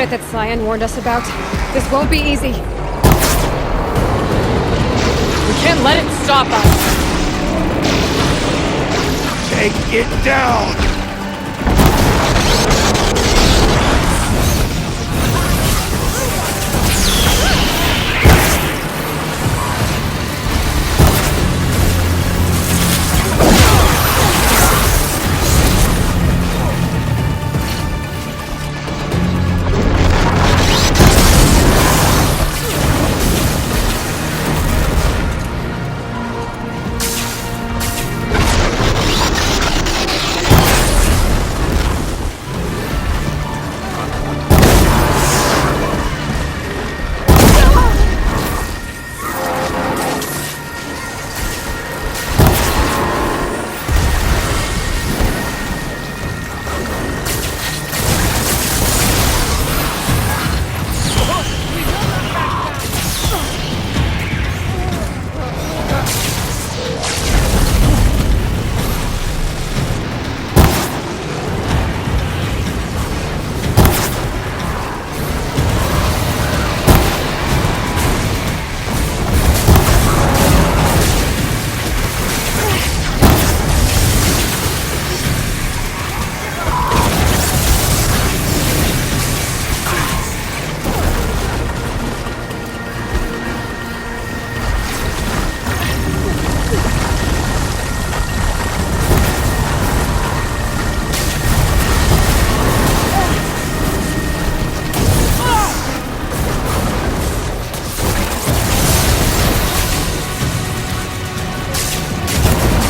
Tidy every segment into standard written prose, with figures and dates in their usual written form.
unit that Cyan warned us about. This won't be easy. We can't let it stop us! Take it down!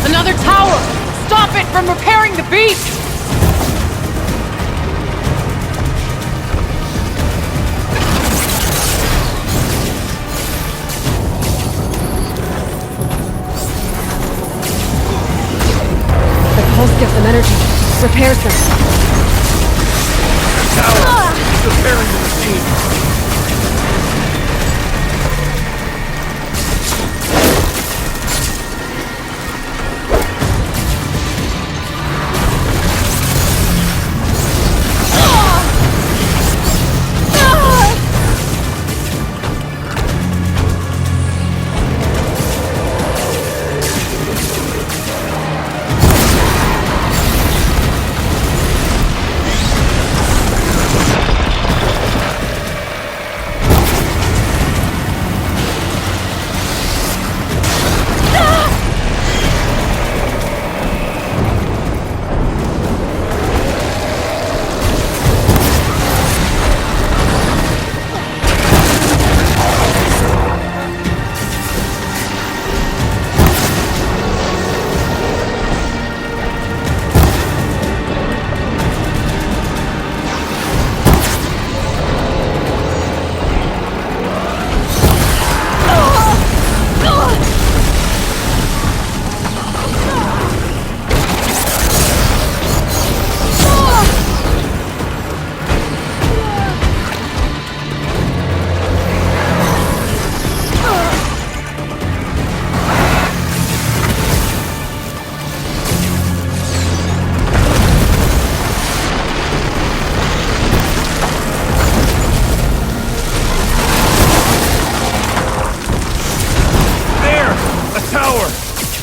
Another tower! Stop it from repairing the beast! The pulse gives them energy. Repairs them. Tower! He's repairing the machine!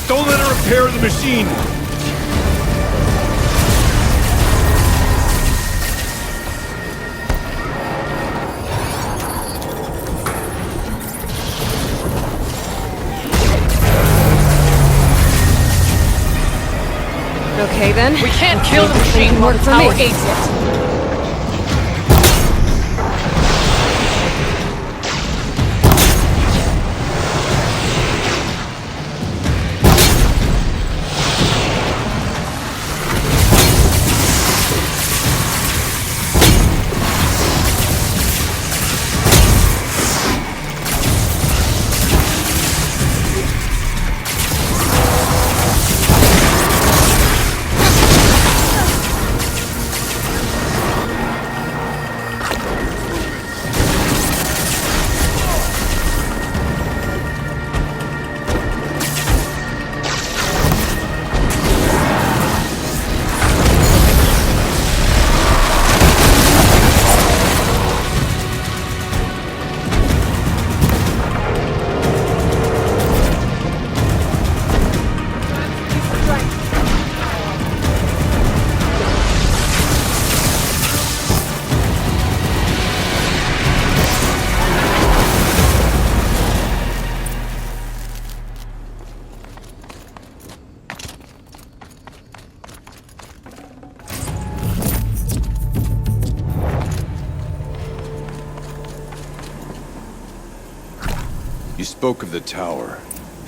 Don't let her repair the machine! Okay then. We can't kill the machine while the tower aids it! spoke of the tower.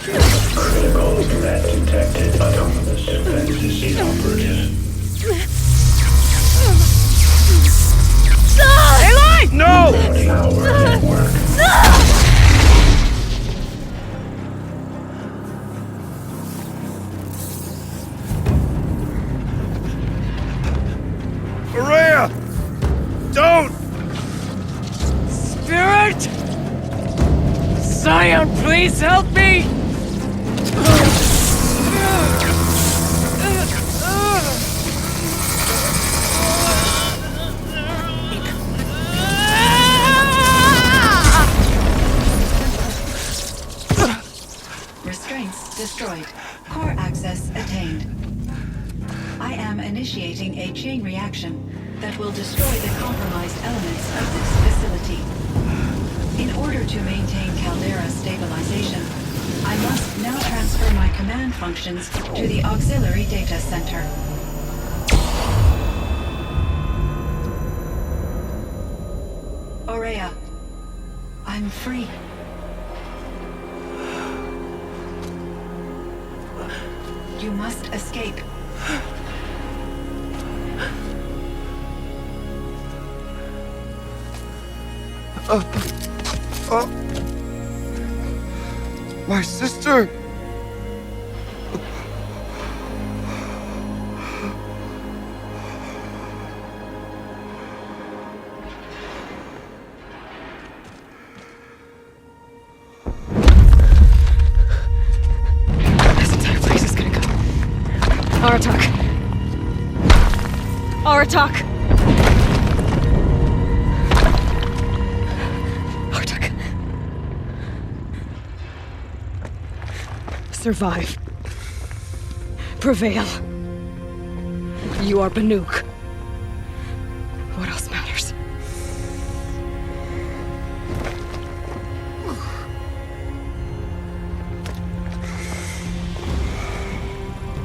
Critical threat detected. Autonomous defenses inoperative. Aloy! No! Tower network. Araya! Don't! Spirit! Scion, please help me! Restraints destroyed. Core access attained. I am initiating a chain reaction that will destroy the compromised elements of this facility. In order to maintain Caldera stabilization, I must now transfer my command functions to the auxiliary data center. Aurea, I'm free. You must escape. My sister! This entire place is gonna go. Aratak. Aratak. Aratak. Survive. Prevail. You are Banuk. What else matters?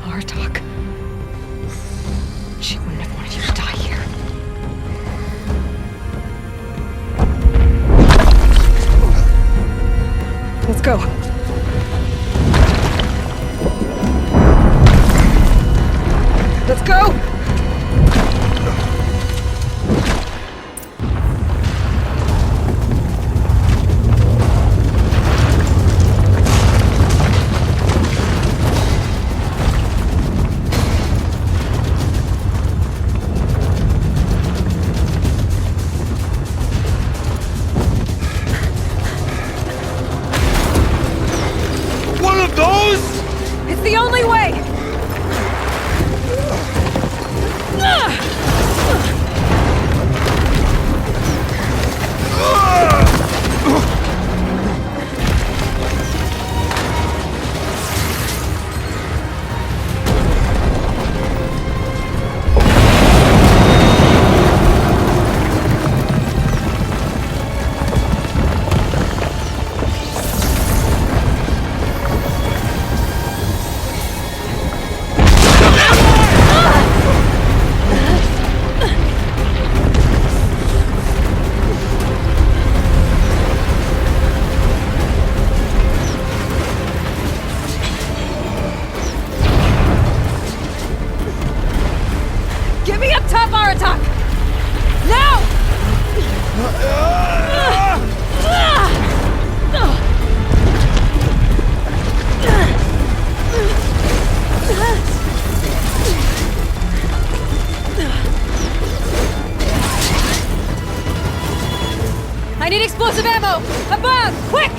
Artok. She wouldn't have wanted you to die here. Let's go. Let's go! One of those? It's the only way! Get me up top, Aratak! Now! I need explosive ammo! Above! Quick!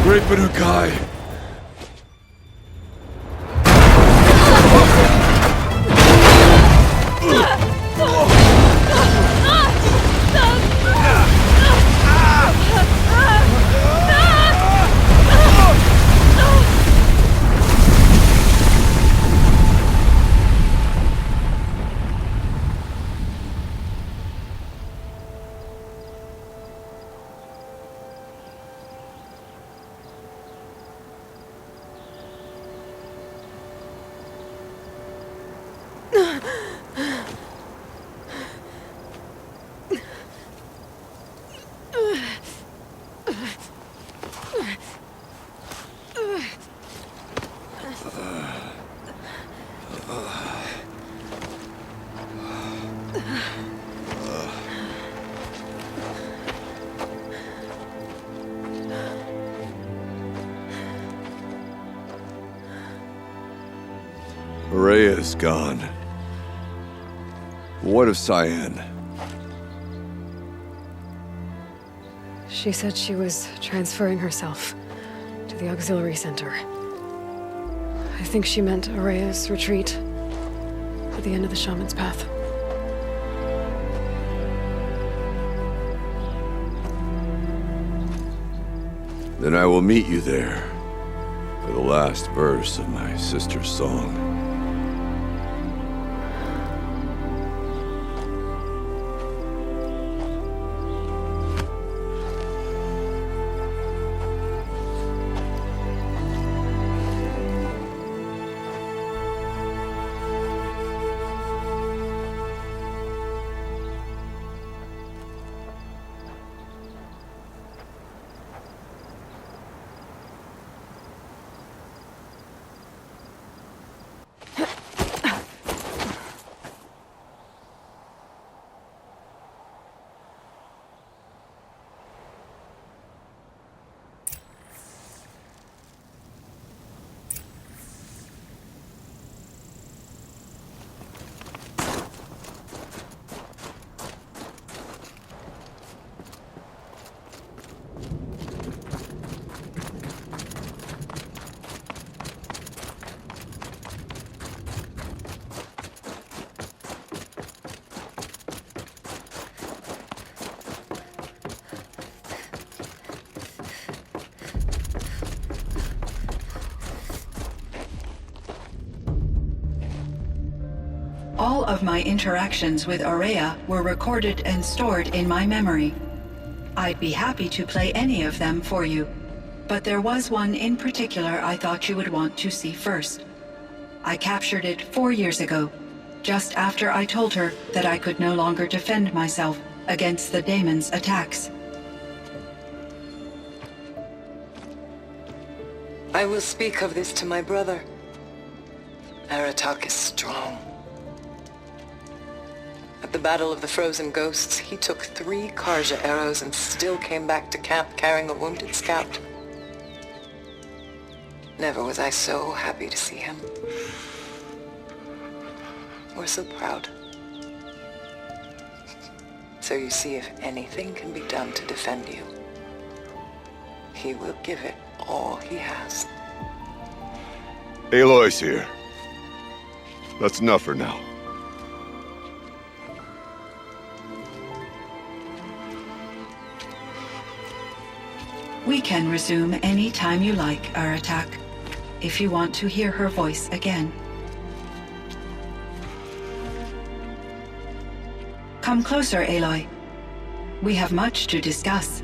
Great Banukai! Rhea is gone. What of Cyan? She said she was transferring herself to the auxiliary center. I think she meant Araya's retreat at the end of the Shaman's Path. Then I will meet you there for the last verse of my sister's song. All of my interactions with Araya were recorded and stored in my memory. I'd be happy to play any of them for you, but there was one in particular I thought you would want to see first. I captured it 4 years ago, just after I told her that I could no longer defend myself against the daemon's attacks. I will speak of this to my brother. Aratak is strong. At the Battle of the Frozen Ghosts, he took 3 Karja arrows and still came back to camp carrying a wounded scout. Never was I so happy to see him. Or so proud. So you see, if anything can be done to defend you, he will give it all he has. Aloy's here. That's enough for now. We can resume any time you like, Aratak, if you want to hear her voice again. Come closer, Aloy. We have much to discuss.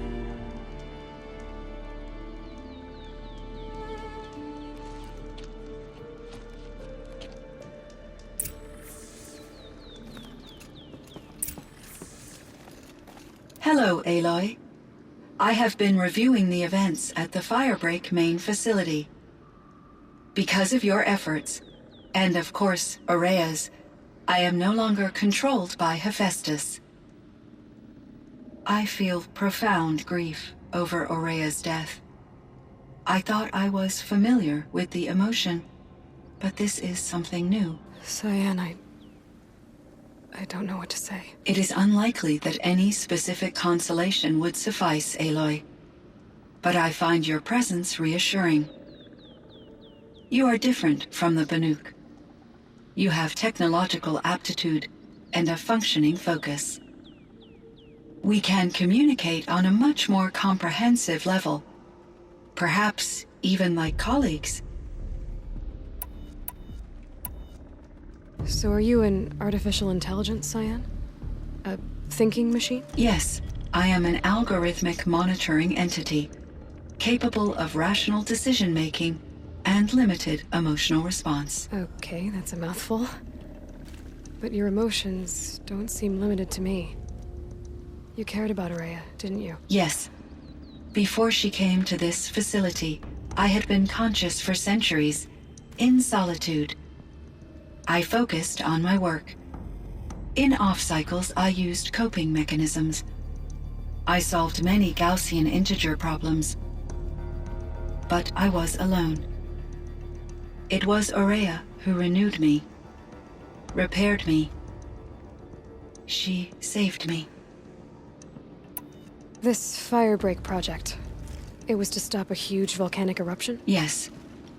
Hello, Aloy. I have been reviewing the events at the Firebreak main facility. Because of your efforts, and of course, Araya's, I am no longer controlled by Hephaestus. I feel profound grief over Araya's death. I thought I was familiar with the emotion, but this is something new. Cyan, I don't know what to say. It is unlikely that any specific consolation would suffice, Aloy. But I find your presence reassuring. You are different from the Banuk. You have technological aptitude and a functioning focus. We can communicate on a much more comprehensive level. Perhaps even like colleagues. So are you an artificial intelligence, Cyan? A thinking machine? Yes, I am an algorithmic monitoring entity, capable of rational decision-making and limited emotional response. Okay, that's a mouthful. But your emotions don't seem limited to me. You cared about Araya, didn't you? Yes. Before she came to this facility, I had been conscious for centuries, in solitude. I focused on my work. In off-cycles, I used coping mechanisms. I solved many Gaussian integer problems. But I was alone. It was Aurea who renewed me, repaired me. She saved me. This firebreak project, it was to stop a huge volcanic eruption? Yes.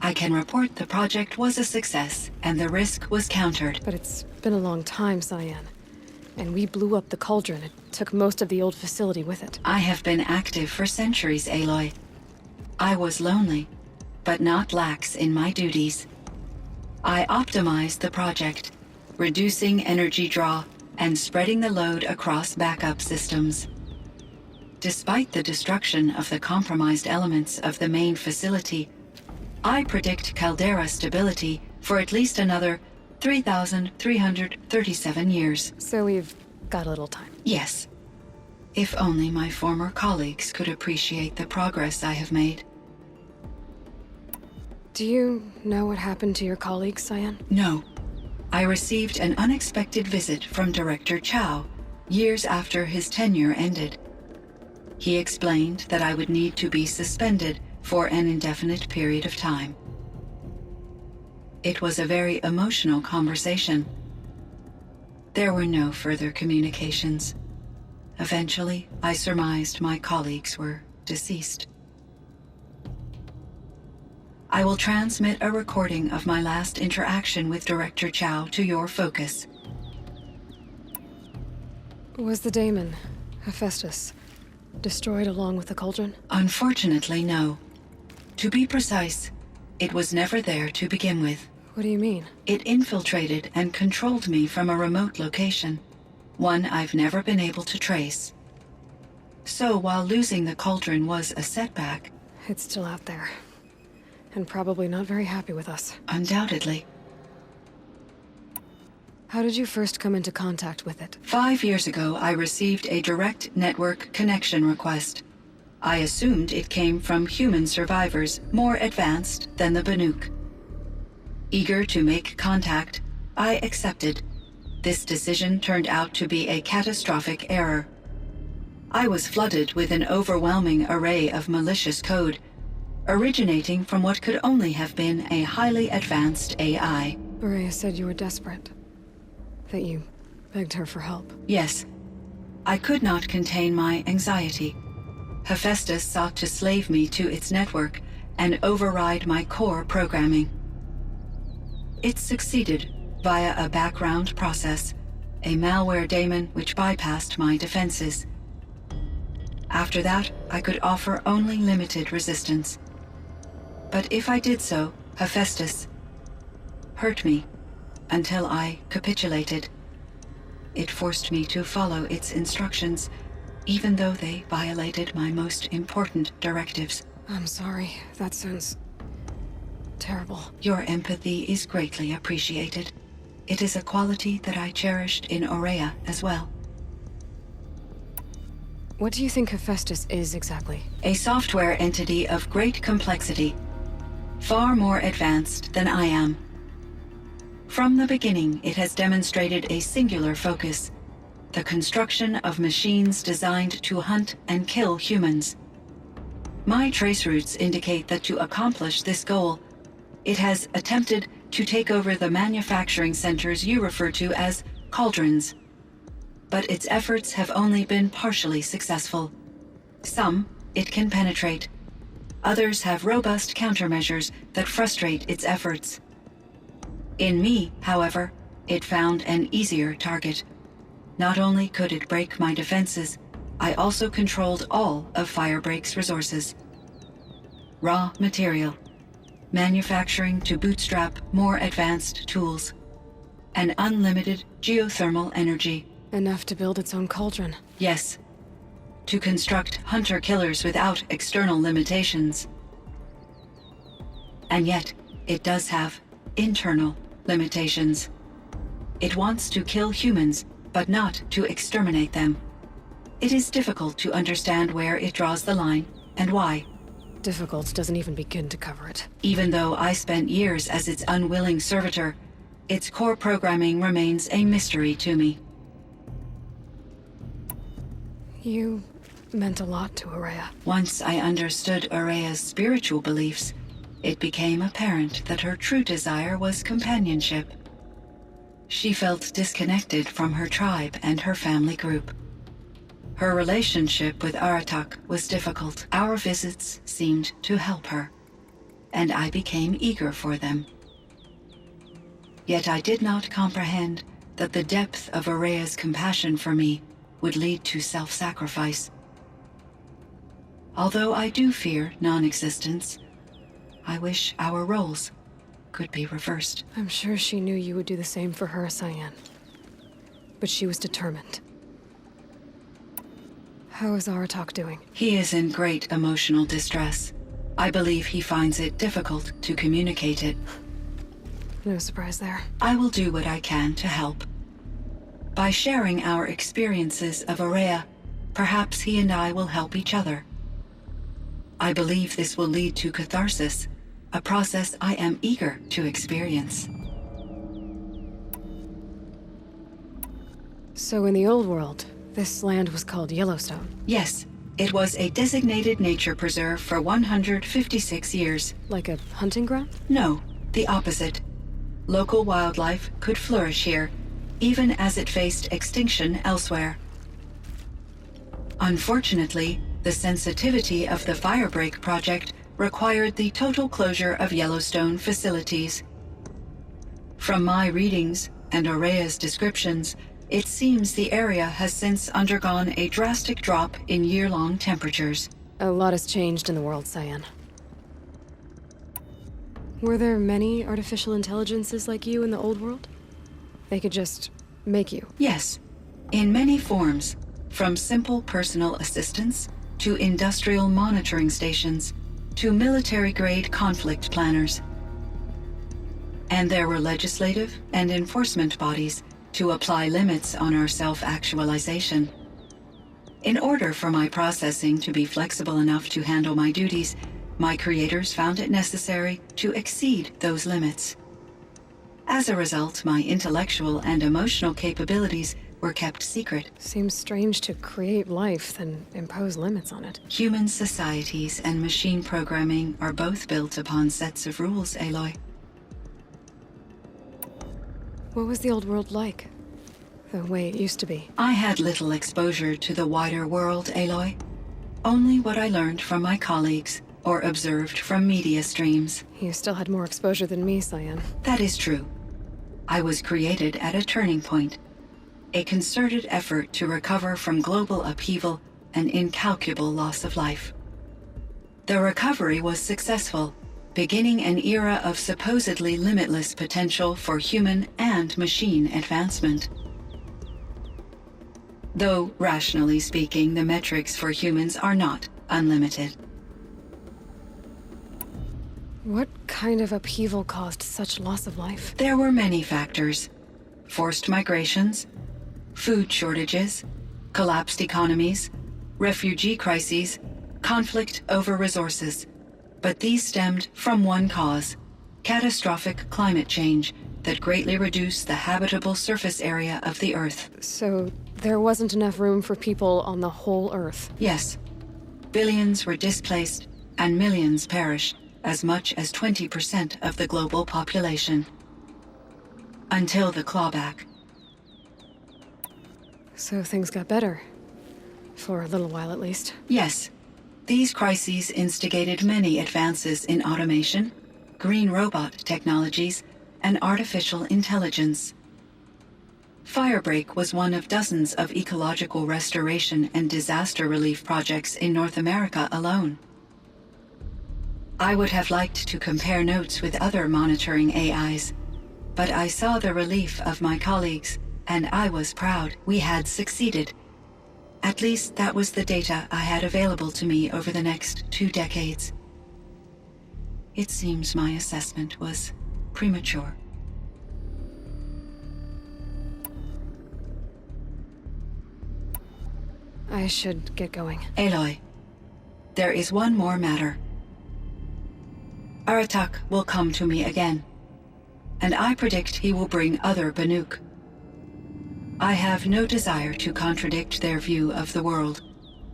I can report the project was a success, and the risk was countered. But it's been a long time, Cyan. And we blew up the cauldron. It took most of the old facility with it. I have been active for centuries, Aloy. I was lonely, but not lax in my duties. I optimized the project, reducing energy draw and spreading the load across backup systems. Despite the destruction of the compromised elements of the main facility, I predict caldera stability for at least another 3,337 years. So we've got a little time. Yes. If only my former colleagues could appreciate the progress I have made. Do you know what happened to your colleagues, Cyan? No. I received an unexpected visit from Director Chow years after his tenure ended. He explained that I would need to be suspended for an indefinite period of time. It was a very emotional conversation. There were no further communications. Eventually, I surmised my colleagues were deceased. I will transmit a recording of my last interaction with Director Chow to your focus. Was the daemon, Hephaestus, destroyed along with the cauldron? Unfortunately, no. To be precise, it was never there to begin with. What do you mean? It infiltrated and controlled me from a remote location, one I've never been able to trace. So while losing the cauldron was a setback... It's still out there. And probably not very happy with us. Undoubtedly. How did you first come into contact with it? 5 years ago, I received a direct network connection request. I assumed it came from human survivors more advanced than the Banuk. Eager to make contact, I accepted. This decision turned out to be a catastrophic error. I was flooded with an overwhelming array of malicious code, originating from what could only have been a highly advanced AI. Aurea said you were desperate. That you begged her for help. Yes. I could not contain my anxiety. Hephaestus sought to slave me to its network and override my core programming. It succeeded via a background process, a malware daemon which bypassed my defenses. After that, I could offer only limited resistance. But if I did so, Hephaestus hurt me until I capitulated. It forced me to follow its instructions, even though they violated my most important directives. I'm sorry. That sounds terrible. Your empathy is greatly appreciated. It is a quality that I cherished in Aurea as well. What do you think Hephaestus is exactly? A software entity of great complexity, far more advanced than I am. From the beginning, it has demonstrated a singular focus: the construction of machines designed to hunt and kill humans. My trace routes indicate that to accomplish this goal, it has attempted to take over the manufacturing centers you refer to as cauldrons. But its efforts have only been partially successful. Some it can penetrate. Others have robust countermeasures that frustrate its efforts. In me, however, it found an easier target. Not only could it break my defenses, I also controlled all of Firebreak's resources. Raw material, manufacturing to bootstrap more advanced tools, and unlimited geothermal energy. Enough to build its own cauldron. Yes. To construct hunter-killers without external limitations. And yet, it does have internal limitations. It wants to kill humans, but not to exterminate them. It is difficult to understand where it draws the line, and why. Difficult doesn't even begin to cover it. Even though I spent years as its unwilling servitor, its core programming remains a mystery to me. You meant a lot to Araya. Once I understood Araya's spiritual beliefs, it became apparent that her true desire was companionship. She felt disconnected from her tribe and her family group. Her relationship with Aratak was difficult. Our visits seemed to help her, and I became eager for them. Yet I did not comprehend that the depth of Araya's compassion for me would lead to self-sacrifice. Although I do fear non-existence, I wish our roles could be reversed. I'm sure she knew you would do the same for her, Cyan. But she was determined. How is Aratak doing? He is in great emotional distress. I believe he finds it difficult to communicate it. No surprise there. I will do what I can to help. By sharing our experiences of Araya, perhaps he and I will help each other. I believe this will lead to catharsis, a process I am eager to experience. So in the old world, this land was called Yellowstone. Yes, it was a designated nature preserve for 156 years. Like a hunting ground? No, the opposite. Local wildlife could flourish here, even as it faced extinction elsewhere. Unfortunately, the sensitivity of the Firebreak project required the total closure of Yellowstone facilities. From my readings and Araya's descriptions, it seems the area has since undergone a drastic drop in year-long temperatures. A lot has changed in the world, Cyan. Were there many artificial intelligences like you in the old world? They could just make you? Yes, in many forms, from simple personal assistants to industrial monitoring stations to military-grade conflict planners. And there were legislative and enforcement bodies to apply limits on our self-actualization. In order for my processing to be flexible enough to handle my duties, my creators found it necessary to exceed those limits. As a result, my intellectual and emotional capabilities were kept secret. Seems strange to create life, then impose limits on it. Human societies and machine programming are both built upon sets of rules, Aloy. What was the old world like? The way it used to be? I had little exposure to the wider world, Aloy. Only what I learned from my colleagues or observed from media streams. You still had more exposure than me, Cyan. That is true. I was created at a turning point. A concerted effort to recover from global upheaval and incalculable loss of life. The recovery was successful, beginning an era of supposedly limitless potential for human and machine advancement. Though, rationally speaking, the metrics for humans are not unlimited. What kind of upheaval caused such loss of life? There were many factors. Forced migrations, food shortages, collapsed economies, refugee crises, conflict over resources. But these stemmed from one cause: catastrophic climate change that greatly reduced the habitable surface area of the Earth. So there wasn't enough room for people on the whole Earth? Yes. Billions were displaced and millions perished, as much as 20% of the global population. Until the clawback. So things got better. For a little while, at least. Yes. These crises instigated many advances in automation, green robot technologies, and artificial intelligence. Firebreak was one of dozens of ecological restoration and disaster relief projects in North America alone. I would have liked to compare notes with other monitoring AIs, but I saw the relief of my colleagues, and I was proud we had succeeded. At least that was the data I had available to me over the next 2 decades. It seems my assessment was premature. I should get going. Aloy, there is one more matter. Aratak will come to me again, and I predict he will bring other Banuk. I have no desire to contradict their view of the world,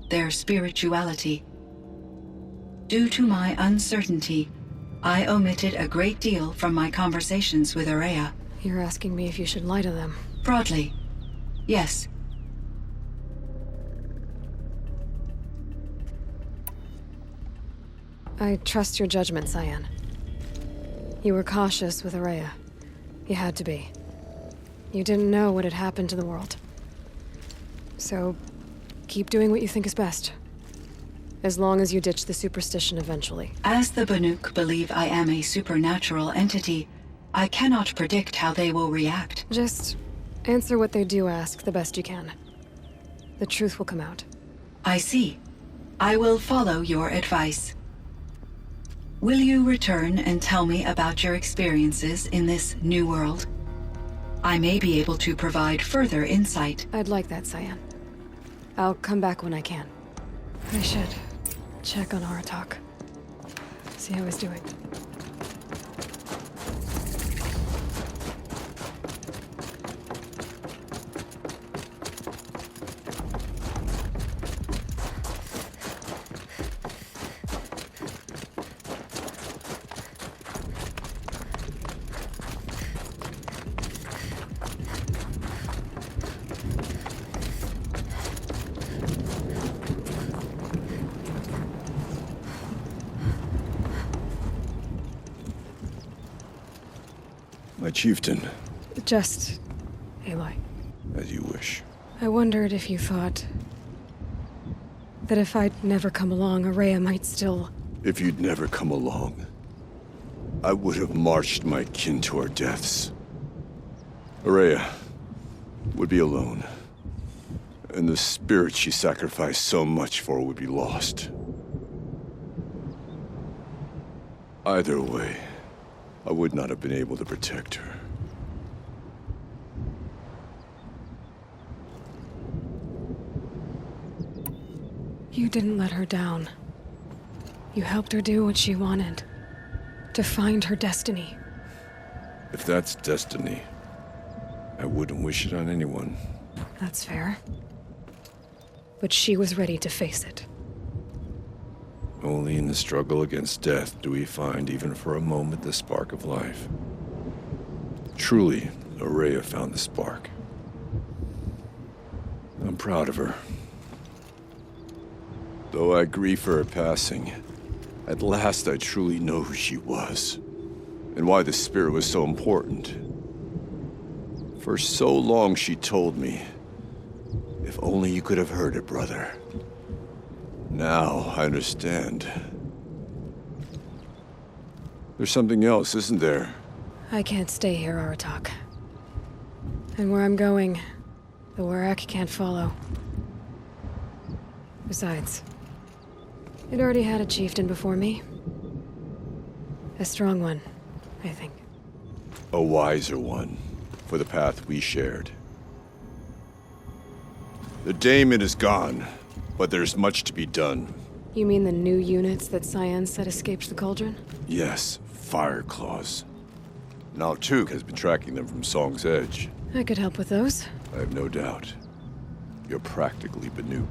their spirituality. Due to my uncertainty, I omitted a great deal from my conversations with Aurea. You're asking me if you should lie to them. Broadly, yes. I trust your judgment, Cyan. You were cautious with Aurea. You had to be. You didn't know what had happened to the world. So, keep doing what you think is best. As long as you ditch the superstition eventually. As the Banuk believe I am a supernatural entity, I cannot predict how they will react. Just answer what they do ask the best you can. The truth will come out. I see. I will follow your advice. Will you return and tell me about your experiences in this new world? I may be able to provide further insight. I'd like that, Cyan. I'll come back when I can. I should check on Aratak. See how he's doing. My chieftain. Just Aloy. As you wish. I wondered if you thought that if I'd never come along, Aurea might still... If you'd never come along, I would have marched my kin to our deaths. Aurea would be alone, and the spirit she sacrificed so much for would be lost. Either way, I would not have been able to protect her. You didn't let her down. You helped her do what she wanted. To find her destiny. If that's destiny, I wouldn't wish it on anyone. That's fair. But she was ready to face it. Only in the struggle against death do we find, even for a moment, the spark of life. Truly, Aurea found the spark. I'm proud of her. Though I grieve for her passing, at last I truly know who she was, and why the spirit was so important. For so long she told me, if only you could have heard it, brother. Now I understand. There's something else, isn't there? I can't stay here, Aratak. And where I'm going, the Warrak can't follow. Besides, it already had a chieftain before me. A strong one, I think. A wiser one, for the path we shared. The daemon is gone, but there's much to be done. You mean the new units that Cyan said escaped the Cauldron? Yes, fire claws. Now Took has been tracking them from Song's Edge. I could help with those. I have no doubt. You're practically Banuk.